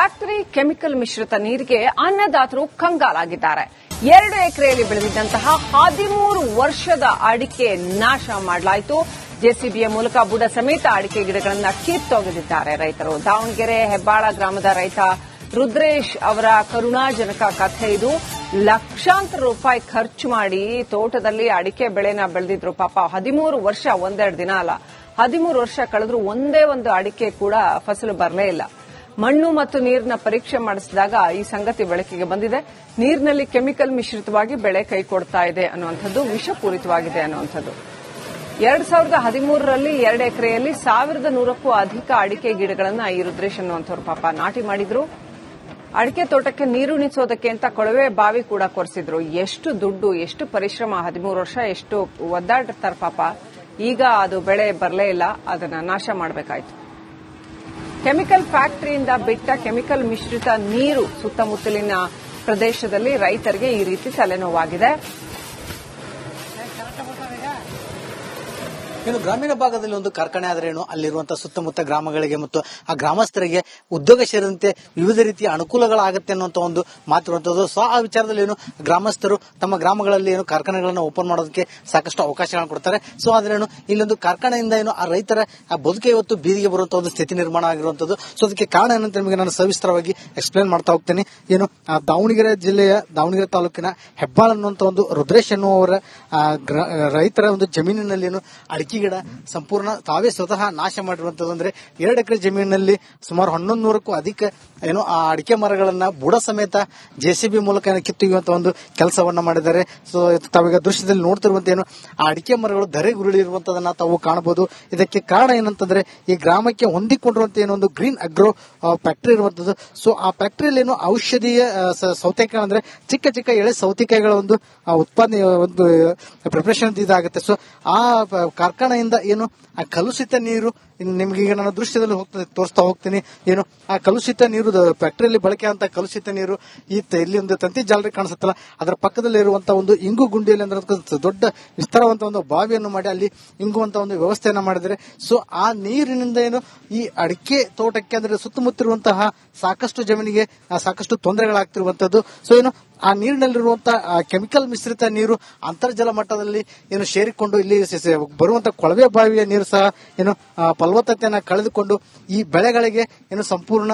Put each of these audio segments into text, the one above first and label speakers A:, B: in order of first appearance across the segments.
A: Factory chemical ಮಿಶ್ರಿತ ನೀರಿಗೆ ಅನ್ನದಾತರು ಕಂಗಾಲಾಗಿದ್ದಾರೆ. 2 ಎಕರೆಯಲ್ಲಿ ಬೆಳೆದಿದ್ದಂತಹ 13 ವರ್ಷದ ಅಡಿಕೆ ನಾಶ ಮಾಡಲಾಯಿತು. ಜೆಸಿಬಿಯ ಮೂಲಕ ಬುಡ ಸಮೇತ ಅಡಿಕೆ ಗಿಡಗಳನ್ನು ಕಿತ್ತೊಗೆದಿದ್ದಾರೆ ರೈತರು. ದಾವಣಗೆರೆ ಹೆಬ್ಬಾಳ ಗ್ರಾಮದ ರೈತ ರುದ್ರೇಶ್ ಅವರ ಕರುಣಾಜನಕ ಕಥೆ ಇದು. ಲಕ್ಷಾಂತರ ರೂಪಾಯಿ ಖರ್ಚು ಮಾಡಿ ತೋಟದಲ್ಲಿ ಅಡಿಕೆ ಬೆಳೆನ ಬೆಳೆದಿದ್ರು. ಪಾಪ 13 ವರ್ಷ, ಒಂದೆರಡು ದಿನ ಅಲ್ಲ, 13 ವರ್ಷ ಕಳೆದ್ರೂ ಒಂದೇ ಒಂದು ಅಡಿಕೆ ಕೂಡ ಫಸಲು ಬರಲೇ ಇಲ್ಲ. ಮಣ್ಣು ಮತ್ತು ನೀರಿನ ಪರೀಕ್ಷೆ ಮಾಡಿಸಿದಾಗ ಈ ಸಂಗತಿ ಬೆಳಕಿಗೆ ಬಂದಿದೆ. ನೀರಿನಲ್ಲಿ ಕೆಮಿಕಲ್ ಮಿಶ್ರಿತವಾಗಿ ಬೆಳೆ ಕೈ ಕೊಡ್ತಾ ಇದೆ ಅನ್ನುವಂಥದ್ದು, ವಿಷಪೂರಿತವಾಗಿದೆ ಅನ್ನುವಂಥದ್ದು. 2013ರಲ್ಲಿ 2 ಎಕರೆಯಲ್ಲಿ 1100ಕ್ಕೂ ಅಧಿಕ ಅಡಿಕೆ ಗಿಡಗಳನ್ನು ಈ ರುದ್ರೇಶ್ ಅನ್ನುವಂಥವ್ರು ಪಾಪ ನಾಟಿ ಮಾಡಿದ್ರು. ಅಡಿಕೆ ತೋಟಕ್ಕೆ ನೀರುಣಿಸೋದಕ್ಕೆ ಅಂತ ಕೊಳವೆ ಬಾವಿ ಕೂಡ ಕೊರೆಸಿದ್ರು. ಎಷ್ಟು ದುಡ್ಡು, ಎಷ್ಟು ಪರಿಶ್ರಮ, 13 ವರ್ಷ ಎಷ್ಟು ಒದ್ದಾಡಿರ್ತಾರೆ ಪಾಪ. ಈಗ ಅದು ಬೆಳೆ ಬರಲೇ ಇಲ್ಲ, ಅದನ್ನ ನಾಶ ಮಾಡಬೇಕಾಯ್ತು. ಕೆಮಿಕಲ್ ಫ್ಯಾಕ್ಟರಿಯಿಂದ ಬಿಟ್ಟ ಕೆಮಿಕಲ್ ಮಿಶ್ರಿತ ನೀರು ಸುತ್ತಮುತ್ತಲಿನ ಪ್ರದೇಶದಲ್ಲಿ ರೈತರಿಗೆ ಈ ರೀತಿ ತಲೆನೋವಾಗಿದೆ.
B: ಇನ್ನು ಗ್ರಾಮೀಣ ಭಾಗದಲ್ಲಿ ಒಂದು ಕಾರ್ಖಾನೆ ಆದ್ರೇನು ಅಲ್ಲಿರುವಂತಹ ಸುತ್ತಮುತ್ತ ಗ್ರಾಮಗಳಿಗೆ ಮತ್ತು ಆ ಗ್ರಾಮಸ್ಥರಿಗೆ ಉದ್ಯೋಗ ಸೇರಿದಂತೆ ವಿವಿಧ ರೀತಿಯ ಅನುಕೂಲಗಳಾಗುತ್ತೆ ಅನ್ನುವಂತ ಒಂದು ಮಾತಿರುವಂತದ್ದು. ಸೊ ಆ ವಿಚಾರದಲ್ಲಿ ಏನು ಗ್ರಾಮಸ್ಥರು ತಮ್ಮ ಗ್ರಾಮಗಳಲ್ಲಿ ಏನು ಕಾರ್ಖಾನೆಗಳನ್ನು ಓಪನ್ ಮಾಡೋದಕ್ಕೆ ಸಾಕಷ್ಟು ಅವಕಾಶಗಳನ್ನು ಕೊಡ್ತಾರೆ. ಸೊ ಆದ್ರೇನು ಇಲ್ಲೊಂದು ಕಾರ್ಖಾನೆಯಿಂದ ಏನು ಆ ರೈತರ ಆ ಬದುಕೆ ಇವತ್ತು ಬೀದಿಗೆ ಬರುವಂತಹ ಒಂದು ಸ್ಥಿತಿ ನಿರ್ಮಾಣ ಆಗಿರುವಂತದ್ದು. ಸೊ ಅದಕ್ಕೆ ಕಾರಣ ಏನಂತ ನಿಮಗೆ ನಾನು ಸವಿಸ್ತರವಾಗಿ ಎಕ್ಸ್ಪ್ಲೇನ್ ಮಾಡ್ತಾ ಹೋಗ್ತೇನೆ. ಏನು ದಾವಣಗೆರೆ ಜಿಲ್ಲೆಯ ದಾವಣಗೆರೆ ತಾಲೂಕಿನ ಹೆಬ್ಬಾಳ ಅನ್ನುವಂತ ಒಂದು ರುದ್ರೇಶ್ ಎನ್ನುವರ ರೈತರ ಒಂದು ಜಮೀನಿನಲ್ಲಿ ಏನು ಅಡಿಕೆ ಗಿಡ ಸಂಪೂರ್ಣ ತಾವೇ ಸ್ವತಃ ನಾಶ ಮಾಡಿರುವಂತದ್ದು. ಅಂದ್ರೆ 2 ಎಕರೆ ಜಮೀನಿನಲ್ಲಿ ಸುಮಾರು 1100ಕ್ಕೂ ಅಧಿಕ ಏನು ಆ ಅಡಿಕೆ ಮರಗಳನ್ನ ಬುಡ ಸಮೇತ ಜೆಸಿಬಿ ಮೂಲಕ ಕಿತ್ತೊಗೆಯುವಂತ ಒಂದು ಕೆಲಸವನ್ನ ಮಾಡಿದ್ದಾರೆ. ಸೊ ತಾವೀಗ ದೃಶ್ಯದಲ್ಲಿ ನೋಡ್ತಿರುವಂತ ಏನು ಆ ಅಡಿಕೆ ಮರಗಳು ಧರೆಗುರುಳಿರುವಂತದನ್ನ ತಾವು ಕಾಣಬಹುದು. ಇದಕ್ಕೆ ಕಾರಣ ಏನಂತಂದ್ರೆ ಈ ಗ್ರಾಮಕ್ಕೆ ಹೊಂದಿಕೊಂಡಿರುವಂತ ಏನೊಂದು ಗ್ರೀನ್ ಅಗ್ರೋ ಫ್ಯಾಕ್ಟರಿ ಇರುವಂತದ್ದು. ಸೊ ಆ ಫ್ಯಾಕ್ಟರಿಯಲ್ಲಿ ಏನು ಔಷಧೀಯ ಸೌತೆಕಾಯಿ ಅಂದ್ರೆ ಚಿಕ್ಕ ಚಿಕ್ಕ ಎಳೆ ಸೌತೆಕಾಯಿಗಳ ಒಂದು ಉತ್ಪಾದನೆ ಒಂದು ಪ್ರಿಪರೇಷನ್ ಇದಾಗುತ್ತೆ. ಸೊ ಆ ಕಾರ್ಖಾನೆಯಿಂದ ಏನು ಆ ಕಲುಷಿತ ನೀರು ನಿಮ್ಗೆ ಈಗ ನಾನು ದೃಶ್ಯದಲ್ಲಿ ತೋರಿಸ್ತಾ ಹೋಗ್ತೀನಿ. ಏನು ಆ ಕಲುಷಿತ ನೀರು ಫ್ಯಾಕ್ಟರಿಯಲ್ಲಿ ಬಳಕೆ ಅಂತ ಕಲುಷಿತ ನೀರು ಇಲ್ಲಿ ಒಂದು ತಂತಿ ಜಾಲರಿ ಕಾಣಿಸುತ್ತಲ್ಲ, ಅದರ ಪಕ್ಕದಲ್ಲಿ ಇರುವಂತಹ ಒಂದು ಇಂಗು ಗುಂಡಿಯಲ್ಲಿ ಅಂದ್ರೆ ದೊಡ್ಡ ವಿಸ್ತಾರವಂತ ಒಂದು ಬಾವಿಯನ್ನು ಮಾಡಿ ಅಲ್ಲಿ ಇಂಗುವಂತ ಒಂದು ವ್ಯವಸ್ಥೆಯನ್ನ ಮಾಡಿದರೆ. ಸೊ ಆ ನೀರಿನಿಂದ ಏನು ಈ ಅಡಿಕೆ ತೋಟಕ್ಕೆ ಅಂದ್ರೆ ಸುತ್ತಮುತ್ತಿರುವಂತಹ ಸಾಕಷ್ಟು ಜಮೀನಿಗೆ ಸಾಕಷ್ಟು ತೊಂದರೆಗಳಾಗ್ತಿರುವಂತದ್ದು. ಸೊ ಏನು ಆ ನೀರಿನಲ್ಲಿರುವಂತಹ ಕೆಮಿಕಲ್ ಮಿಶ್ರಿತ ನೀರು ಅಂತರ್ಜಲ ಮಟ್ಟದಲ್ಲಿ ಏನು ಸೇರಿಕೊಂಡು ಇಲ್ಲಿ ಬರುವಂತಹ ಕೊಳವೆ ಬಾವಿಯ ನೀರು ಸಹ ಏನು ಫಲವತ್ತತೆಯನ್ನು ಕಳೆದುಕೊಂಡು ಈ ಬೆಳೆಗಳಿಗೆ ಏನು ಸಂಪೂರ್ಣ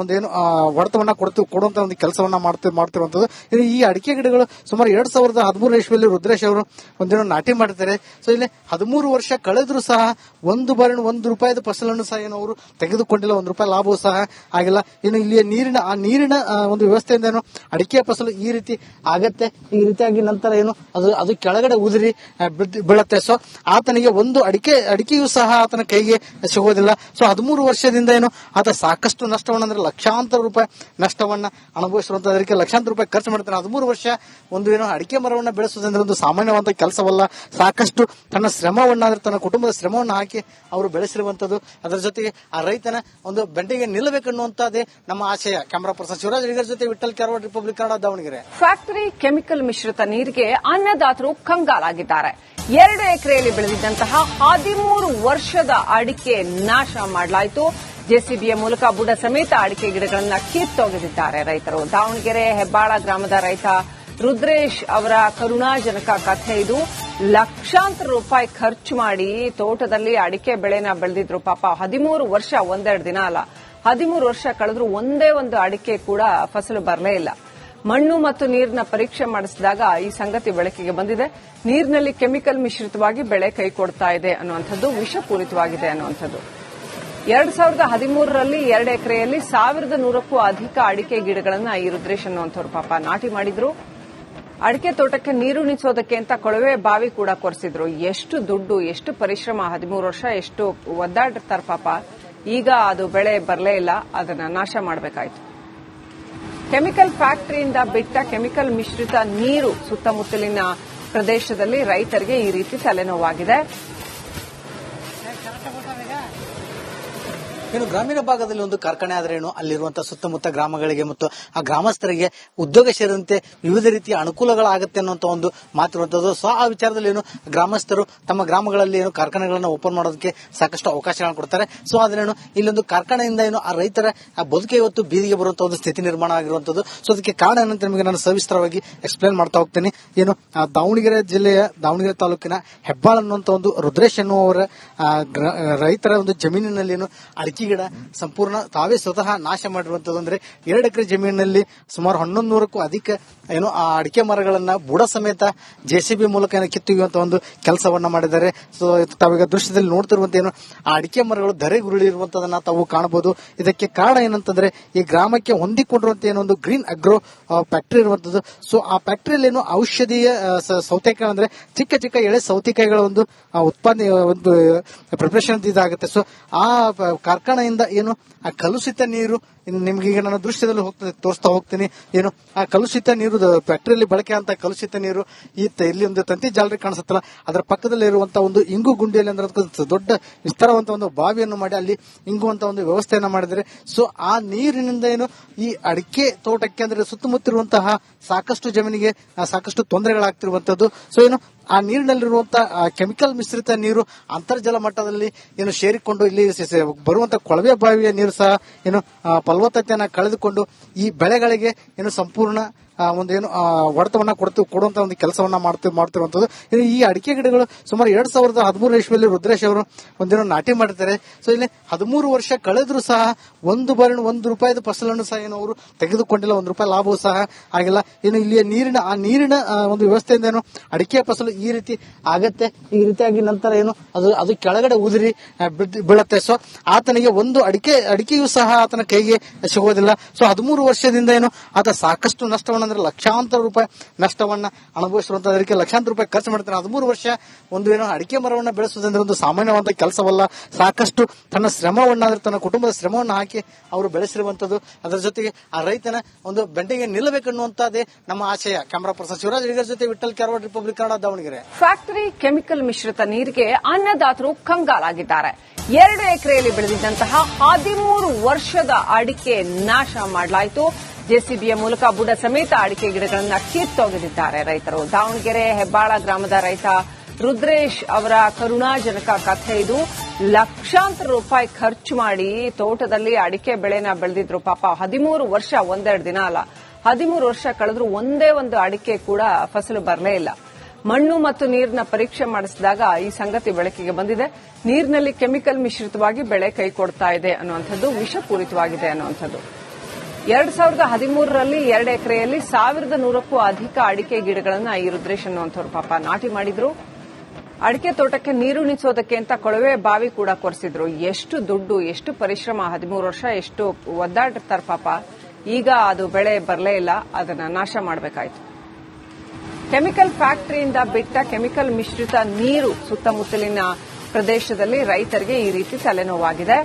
B: ಒಂದೇನು ಹೊಡೆತವನ್ನ ಕೊಡುವಂತ ಒಂದು ಕೆಲಸವನ್ನ ಮಾಡ್ತಿರುವಂತದ್ದು. ಈ ಅಡಿಕೆ ಗಿಡಗಳು ಸುಮಾರು 2013 ಇಸ್ವಿಯಲ್ಲಿ ರುದ್ರೇಶ್ ಅವರು ಒಂದಿನ ನಾಟಿ ಮಾಡಿದ್ದಾರೆ. ಸೊ ಇಲ್ಲಿ 13 ವರ್ಷ ಕಳೆದ್ರು ಸಹ ಒಂದು ಬಾರಿ ₹1 ಫಸಲನ್ನು ಸಹ ಏನು ಅವರು ತೆಗೆದುಕೊಂಡಿಲ್ಲ, ₹1 ಲಾಭವೂ ಸಹ ಆಗಿಲ್ಲ. ಇನ್ನು ಇಲ್ಲಿಯ ನೀರಿನ ಒಂದು ವ್ಯವಸ್ಥೆಯಿಂದ ಏನು ಅಡಿಕೆ ಫಸಲು ಈ ರೀತಿ ಆಗತ್ತೆ. ಈ ರೀತಿಯಾಗಿ ನಂತರ ಏನು ಅದು ಕೆಳಗಡೆ ಉದುರಿ ಬೀಳತ್ತೆ. ಸೊ ಆತನಿಗೆ ಒಂದು ಅಡಿಕೆಯೂ ಸಹ ಆತನ ಕೈಗೆ ಸಿಗೋದಿಲ್ಲ. ಸೊ 13 ವರ್ಷದಿಂದ ಏನು ಆತ ಸಾಕಷ್ಟು ನಷ್ಟವನ್ನು ಅಂದ್ರೆ ಲಕ್ಷಾಂತರ ರೂಪಾಯಿ ನಷ್ಟವನ್ನ ಅನುಭವಿಸಿರುವಂತಹ, ಅದಕ್ಕೆ ಲಕ್ಷಾಂತರ ರೂಪಾಯಿ ಖರ್ಚು ಮಾಡ್ತಾರೆ. 13 ವರ್ಷ ಒಂದು ಏನು ಅಡಿಕೆ ಮರವನ್ನ ಬೆಳೆಸುವುದಂದ್ರೆ ಒಂದು ಸಾಮಾನ್ಯವಾದ ಕೆಲಸವಲ್ಲ. ಸಾಕಷ್ಟು ತನ್ನ ಶ್ರಮವನ್ನ ಅಂದ್ರೆ ತನ್ನ ಕುಟುಂಬದ ಶ್ರಮವನ್ನ ಹಾಕಿ ಅವರು ಬೆಳೆಸಿರುವಂತದ್ದು. ಅದರ ಜೊತೆಗೆ ಆ ರೈತನ ಒಂದು ಬೆಂಡಿಗೆ ನಿಲ್ಲಬೇಕನ್ನುವಂತದ್ದೇ ನಮ್ಮ ಆಶಯ. ಕ್ಯಾಮರಾ ಪರ್ಸನ್ ಶಿವರಾಜ್ ಅಡಿಗರ್ ಜೊತೆ Vithal Kyarawad, republic Kannada, Davanagere.
A: Factory chemical ಮಿಶ್ರಿತ ನೀರಿಗೆ ಅನ್ನದಾತರು ಕಂಗಾಲಾಗಿದ್ದಾರೆ. 2 ಎಕರೆಯಲ್ಲಿ ಬೆಳೆದಿದ್ದಂತಹ 13 ವರ್ಷದ ಅಡಿಕೆ ನಾಶ ಮಾಡಲಾಯಿತು. ಜೆಸಿಬಿಯ ಮೂಲಕ ಬುಡ ಸಮೇತ ಅಡಿಕೆ ಗಿಡಗಳನ್ನು ಕಿತ್ತೊಗೆದಿದ್ದಾರೆ ರೈತರು. ದಾವಣಗೆರೆ ಹೆಬ್ಬಾಳ ಗ್ರಾಮದ ರೈತ ರುದ್ರೇಶ್ ಅವರ ಕರುಣಾಜನಕ ಕಥೆ ಇದು. ಲಕ್ಷಾಂತರ ರೂಪಾಯಿ ಖರ್ಚು ಮಾಡಿ ತೋಟದಲ್ಲಿ ಅಡಿಕೆ ಬೆಳೆನ ಬೆಳೆದಿದ್ರು. ಪಾಪ 13 ವರ್ಷ, ಒಂದೆರಡು ದಿನ ಅಲ್ಲ, 13 ವರ್ಷ ಕಳೆದ್ರೂ ಒಂದೇ ಒಂದು ಅಡಿಕೆ ಕೂಡ ಫಸಲು ಬರಲೇ ಇಲ್ಲ. ಮಣ್ಣು ಮತ್ತು ನೀರಿನ ಪರೀಕ್ಷೆ ಮಾಡಿಸಿದಾಗ ಈ ಸಂಗತಿ ಬೆಳಕಿಗೆ ಬಂದಿದೆ. ನೀರಿನಲ್ಲಿ ಕೆಮಿಕಲ್ ಮಿಶ್ರಿತವಾಗಿ ಬೆಳೆ ಕೈ ಕೊಡ್ತಾ ಇದೆ ಅನ್ನುವಂಥದ್ದು, ವಿಷಪೂರಿತವಾಗಿದೆ ಅನ್ನುವಂಥದ್ದು. 2013ರಲ್ಲಿ 2 ಎಕರೆಯಲ್ಲಿ 1100ಕ್ಕೂ ಅಧಿಕ ಅಡಿಕೆ ಗಿಡಗಳನ್ನು ಈ ರುದ್ರೇಶ್ ಅನ್ನುವಂಥವ್ರು ಪಾಪ ನಾಟಿ ಮಾಡಿದ್ರು. ಅಡಿಕೆ ತೋಟಕ್ಕೆ ನೀರುಣಿಸೋದಕ್ಕೆ ಅಂತ ಕೊಳವೆ ಬಾವಿ ಕೂಡ ಕೊರೆಸಿದ್ರು. ಎಷ್ಟು ದುಡ್ಡು, ಎಷ್ಟು ಪರಿಶ್ರಮ, 13 ವರ್ಷ ಎಷ್ಟು ಒದ್ದಾಡಿರ್ತಾರೆ ಪಾಪ. ಈಗ ಅದು ಬೆಳೆ ಬರಲೇ ಇಲ್ಲ, ಅದನ್ನ ನಾಶ ಮಾಡಬೇಕಾಯ್ತು. ಕೆಮಿಕಲ್ ಫ್ಯಾಕ್ಟರಿಯಿಂದ ಬಿಟ್ಟ ಕೆಮಿಕಲ್ ಮಿಶ್ರಿತ ನೀರು ಸುತ್ತಮುತ್ತಲಿನ ಪ್ರದೇಶದಲ್ಲಿ ರೈತರಿಗೆ ಈ ರೀತಿ ತಲೆನೋವಾಗಿದೆ.
B: ಇನ್ನು ಗ್ರಾಮೀಣ ಭಾಗದಲ್ಲಿ ಒಂದು ಕಾರ್ಖಾನೆ ಆದ್ರೇನು ಅಲ್ಲಿರುವಂತಹ ಸುತ್ತಮುತ್ತ ಗ್ರಾಮಗಳಿಗೆ ಮತ್ತು ಆ ಗ್ರಾಮಸ್ಥರಿಗೆ ಉದ್ಯೋಗ ಸೇರಿದಂತೆ ವಿವಿಧ ರೀತಿಯ ಅನುಕೂಲಗಳಾಗುತ್ತೆ ಅನ್ನುವಂತ ಒಂದು ಮಾತಿರುವಂತದ್ದು. ಸೊ ಆ ವಿಚಾರದಲ್ಲಿ ಏನು ಗ್ರಾಮಸ್ಥರು ತಮ್ಮ ಗ್ರಾಮಗಳಲ್ಲಿ ಏನು ಕಾರ್ಖಾನೆಗಳನ್ನು ಓಪನ್ ಮಾಡೋದಕ್ಕೆ ಸಾಕಷ್ಟು ಅವಕಾಶಗಳನ್ನು ಕೊಡ್ತಾರೆ. ಸೊ ಅದ್ರೇನು ಇಲ್ಲೊಂದು ಕಾರ್ಖಾನೆಯಿಂದ ಏನು ಆ ರೈತರ ಆ ಬದುಕೆ ಇವತ್ತು ಬೀದಿಗೆ ಬರುವಂತಹ ಒಂದು ಸ್ಥಿತಿ ನಿರ್ಮಾಣ ಆಗಿರುವಂತದ್ದು. ಸೊ ಅದಕ್ಕೆ ಕಾರಣ ಏನಂತ ನಿಮಗೆ ನಾನು ಸವಿಸ್ತರವಾಗಿ ಎಕ್ಸ್ಪ್ಲೇನ್ ಮಾಡ್ತಾ ಹೋಗ್ತೇನೆ. ಏನು ದಾವಣಗೆರೆ ಜಿಲ್ಲೆಯ ದಾವಣಗೆರೆ ತಾಲೂಕಿನ ಹೆಬ್ಬಾಳ ಅನ್ನುವಂತ ಒಂದು ರುದ್ರೇಶ್ ಎನ್ನುವರ ರೈತರ ಒಂದು ಜಮೀನಿನಲ್ಲಿ ಏನು ಅಡಿಕೆ ಗಿಡ ಸಂಪೂರ್ಣ ತಾವೇ ಸ್ವತಃ ನಾಶ ಮಾಡಿರುವಂತದ್ದು. ಅಂದ್ರೆ 2 ಎಕರೆ ಜಮೀನಿನಲ್ಲಿ ಸುಮಾರು 1100ಕ್ಕೂ ಅಧಿಕ ಏನು ಆ ಅಡಿಕೆ ಮರಗಳನ್ನ ಬುಡ ಸಮೇತ ಜೆಸಿಬಿ ಮೂಲಕ ಕಿತ್ತೊಯ್ಯುವಂತ ಒಂದು ಕೆಲಸವನ್ನ ಮಾಡಿದ್ದಾರೆ. ಸೊ ತಾವೀಗ ದೃಶ್ಯದಲ್ಲಿ ನೋಡ್ತಿರುವಂತ ಏನು ಆ ಅಡಿಕೆ ಮರಗಳು ಧರೆಗುರುಳಿರುವಂತದನ್ನ ತಾವು ಕಾಣಬಹುದು. ಇದಕ್ಕೆ ಕಾರಣ ಏನಂತಂದ್ರೆ ಈ ಗ್ರಾಮಕ್ಕೆ ಹೊಂದಿಕೊಂಡಿರುವಂತ ಏನೊಂದು ಗ್ರೀನ್ ಅಗ್ರೋ ಫ್ಯಾಕ್ಟರಿ ಇರುವಂತದ್ದು. ಸೊ ಆ ಫ್ಯಾಕ್ಟರಿಯಲ್ಲಿ ಏನು ಔಷಧೀಯ ಸೌತೆಕಾಯಿ ಅಂದ್ರೆ ಚಿಕ್ಕ ಚಿಕ್ಕ ಎಳೆ ಸೌತೆಕಾಯಿಗಳ ಒಂದು ಉತ್ಪಾದನೆ ಒಂದು ಪ್ರಿಪರೇಷನ್ ಇದಾಗುತ್ತೆ. ಸೊ ಆ ಕಾರ್ಖಾನೆಯಿಂದ ಏನು ಆ ಕಲುಷಿತ ನೀರು ನಿಮ್ಗೆ ಈಗ ನಾನು ದೃಶ್ಯದಲ್ಲಿ ತೋರಿಸ್ತಾ ಹೋಗ್ತೀನಿ. ಏನು ಆ ಕಲುಷಿತ ನೀರು ಫ್ಯಾಕ್ಟರಿಯಲ್ಲಿ ಬಳಕೆ ಅಂತ ಕಲುಷಿತ ನೀರು ಇಲ್ಲಿ ಒಂದು ತಂತಿ ಜಾಲರಿ ಕಾಣಿಸುತ್ತಲ್ಲ ಅದರ ಪಕ್ಕದಲ್ಲಿ ಇರುವಂತಹ ಒಂದು ಇಂಗು ಗುಂಡಿಯಲ್ಲಿ ಅಂದ್ರೆ ದೊಡ್ಡ ವಿಸ್ತಾರವಂತ ಒಂದು ಬಾವಿಯನ್ನು ಮಾಡಿ ಅಲ್ಲಿ ಇಂಗುವಂತ ಒಂದು ವ್ಯವಸ್ಥೆಯನ್ನ ಮಾಡಿದರೆ. ಸೊ ಆ ನೀರಿನಿಂದ ಏನು ಈ ಅಡಿಕೆ ತೋಟಕ್ಕೆ ಅಂದ್ರೆ ಸುತ್ತಮುತ್ತಿರುವಂತಹ ಸಾಕಷ್ಟು ಜಮೀನಿಗೆ ಸಾಕಷ್ಟು ತೊಂದರೆಗಳಾಗ್ತಿರುವಂತದ್ದು. ಸೊ ಏನು ಆ ನೀರಿನಲ್ಲಿರುವಂತಹ ಕೆಮಿಕಲ್ ಮಿಶ್ರಿತ ನೀರು ಅಂತರ್ಜಲ ಮಟ್ಟದಲ್ಲಿ ಏನು ಸೇರಿಕೊಂಡು ಇಲ್ಲಿ ಬರುವಂತಹ ಕೊಳವೆ ಬಾವಿಯ ನೀರು ಸಹ ಏನು ಫಲವತ್ತತೆಯನ್ನ ಕಳೆದುಕೊಂಡು ಈ ಬೆಳೆಗಳಿಗೆ ಏನು ಸಂಪೂರ್ಣ ಒಂದು ಏನು ಹೊಡೆತವನ್ನ ಕೊಡುವಂತ ಒಂದು ಕೆಲಸವನ್ನ ಮಾಡ್ತಿರುವಂತದ್ದು. ಈ ಅಡಿಕೆ ಗಿಡಗಳು ಸುಮಾರು 2013 ಇಸ್ವಿಯಲ್ಲಿ ರುದ್ರೇಶ್ ಅವರು ಒಂದಿನ ನಾಟಿ ಮಾಡಿರ್ತಾರೆ. ಸೊ ಇಲ್ಲಿ 13 ವರ್ಷ ಕಳೆದ್ರು ಸಹ ₹1 ಫಸಲನ್ನು ಸಹ ಏನು ಅವರು ತೆಗೆದುಕೊಂಡಿಲ್ಲ, ₹1 ಲಾಭವೂ ಸಹ ಆಗಿಲ್ಲ. ಏನು ಇಲ್ಲಿಯ ನೀರಿನ ಒಂದು ವ್ಯವಸ್ಥೆಯಿಂದ ಏನು ಅಡಿಕೆ ಫಸಲು ಈ ರೀತಿ ಆಗತ್ತೆ. ಈ ರೀತಿಯಾಗಿ ನಂತರ ಏನು ಅದು ಕೆಳಗಡೆ ಉದುರಿ ಬೀಳತ್ತೆ. ಸೊ ಆತನಿಗೆ ಒಂದು ಅಡಿಕೆಯೂ ಸಹ ಆತನ ಕೈಗೆ ಸಿಗೋದಿಲ್ಲ. ಸೊ 13 ವರ್ಷದಿಂದ ಏನು ಆತ ಸಾಕಷ್ಟು ನಷ್ಟವನ್ನ ಅಂದ್ರೆ ಲಕ್ಷಾಂತರ ರೂಪಾಯಿ ನಷ್ಟವನ್ನ ಅನುಭವಿಸಿರುವಂತಹ ಅದಕ್ಕೆ ಲಕ್ಷಾಂತರ ರೂಪಾಯಿ ಖರ್ಚು ಮಾಡ್ತಾರೆ. 13 ವರ್ಷ ಒಂದು ಏನೋ ಅಡಿಕೆ ಮರವನ್ನ ಬೆಳೆಸುವುದಂದ್ರೆ ಒಂದು ಸಾಮಾನ್ಯವಾದ ಕೆಲಸವಲ್ಲ. ಸಾಕಷ್ಟು ತನ್ನ ಶ್ರಮವನ್ನ ತನ್ನ ಕುಟುಂಬದ ಶ್ರಮವನ್ನ ಹಾಕಿ ಅವರು ಬೆಳೆಸಿರುವಂತದ್ದು. ಅದರ ಜೊತೆಗೆ ಆ ರೈತನ ಒಂದು ಬೆಂಡೆಗೆ ನಿಲ್ಲಬೇಕನ್ನುವಂತದ್ದೇ ನಮ್ಮ ಆಶಯ. ಕ್ಯಾಮರಾ ಪರ್ಸನ್ ಶಿವರಾಜ್ ಅಡಿಗರ್ ಜೊತೆ Vithal Kyarawad, republic Kannada, Davanagere.
A: Factory chemical ಮಿಶ್ರಿತ ನೀರಿಗೆ ಅನ್ನದಾತರು ಕಂಗಾಲಾಗಿದ್ದಾರೆ. 2 ಎಕರೆಯಲ್ಲಿ ಬೆಳೆದಿದ್ದಂತಹ 13 ವರ್ಷದ ಅಡಿಕೆ ನಾಶ ಮಾಡಲಾಯಿತು. ಜೆಸಿಬಿಯ ಮೂಲಕ ಬುಡ ಸಮೇತ ಅಡಿಕೆ ಗಿಡಗಳನ್ನು ಕಿತ್ತೊಗೆದಿದ್ದಾರೆ ರೈತರು. ದಾವಣಗೆರೆ ಹೆಬ್ಬಾಳ ಗ್ರಾಮದ ರೈತ ರುದ್ರೇಶ್ ಅವರ ಕರುಣಾಜನಕ ಕಥೆ ಇದು. ಲಕ್ಷಾಂತರ ರೂಪಾಯಿ ಖರ್ಚು ಮಾಡಿ ತೋಟದಲ್ಲಿ ಅಡಿಕೆ ಬೆಳೆನ ಬೆಳೆದಿದ್ರು. ಪಾಪ 13 ವರ್ಷ, ಒಂದೆರಡು ದಿನ ಅಲ್ಲ, 13 ವರ್ಷ ಕಳೆದ್ರು ಒಂದೇ ಒಂದು ಅಡಿಕೆ ಕೂಡ ಫಸಲು ಬರಲೇ ಇಲ್ಲ. ಮಣ್ಣು ಮತ್ತು ನೀರಿನ ಪರೀಕ್ಷೆ ಮಾಡಿಸಿದಾಗ ಈ ಸಂಗತಿ ಬೆಳಕಿಗೆ ಬಂದಿದೆ. ನೀರಿನಲ್ಲಿ ಕೆಮಿಕಲ್ ಮಿಶ್ರಿತವಾಗಿ ಬೆಳೆ ಕೈ ಕೊಡ್ತಾ ಇದೆ ಅನ್ನುವಂಥದ್ದು, ವಿಷಪೂರಿತವಾಗಿದೆ ಅನ್ನುವಂಥದ್ದು. 2013ರಲ್ಲಿ 2 ಎಕರೆಯಲ್ಲಿ 1100ಕ್ಕೂ ಅಧಿಕ ಅಡಿಕೆ ಗಿಡಗಳನ್ನು ಈ ರುದ್ರೇಶ್ ಅನ್ನುವಂಥವ್ರು ಪಾಪ ನಾಟಿ ಮಾಡಿದ್ರು. ಅಡಿಕೆ ತೋಟಕ್ಕೆ ನೀರುಣಿಸೋದಕ್ಕೆ ಅಂತ ಕೊಳವೆ ಬಾವಿ ಕೂಡ ಕೊರೆಸಿದ್ರು. ಎಷ್ಟು ದುಡ್ಡು, ಎಷ್ಟು ಪರಿಶ್ರಮ, 13 ವರ್ಷ ಎಷ್ಟು ಒದ್ದಾಡಿರ್ತಾರೆ ಪಾಪ. ಈಗ ಅದು ಬೆಳೆ ಬರಲೇ ಇಲ್ಲ, ಅದನ್ನ ನಾಶ ಮಾಡಬೇಕಾಯ್ತು. ಕೆಮಿಕಲ್ ಫ್ಯಾಕ್ಟರಿಯಿಂದ ಬಿಟ್ಟ ಕೆಮಿಕಲ್ ಮಿಶ್ರಿತ ನೀರು ಸುತ್ತಮುತ್ತಲಿನ ಪ್ರದೇಶದಲ್ಲಿ ರೈತರಿಗೆ ಈ ರೀತಿ ತಲೆನೋವಾಗಿದೆ.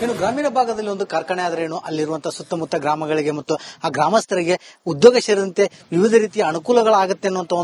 B: ಇನ್ನು ಗ್ರಾಮೀಣ ಭಾಗದಲ್ಲಿ ಒಂದು ಕಾರ್ಖಾನೆ ಆದ್ರೇನು ಅಲ್ಲಿರುವಂತಹ ಸುತ್ತಮುತ್ತ ಗ್ರಾಮಗಳಿಗೆ ಮತ್ತು ಆ ಗ್ರಾಮಸ್ಥರಿಗೆ ಉದ್ಯೋಗ ಸೇರಿದಂತೆ ವಿವಿಧ ರೀತಿಯ ಅನುಕೂಲಗಳಾಗುತ್ತೆ ಅನ್ನುವಂತ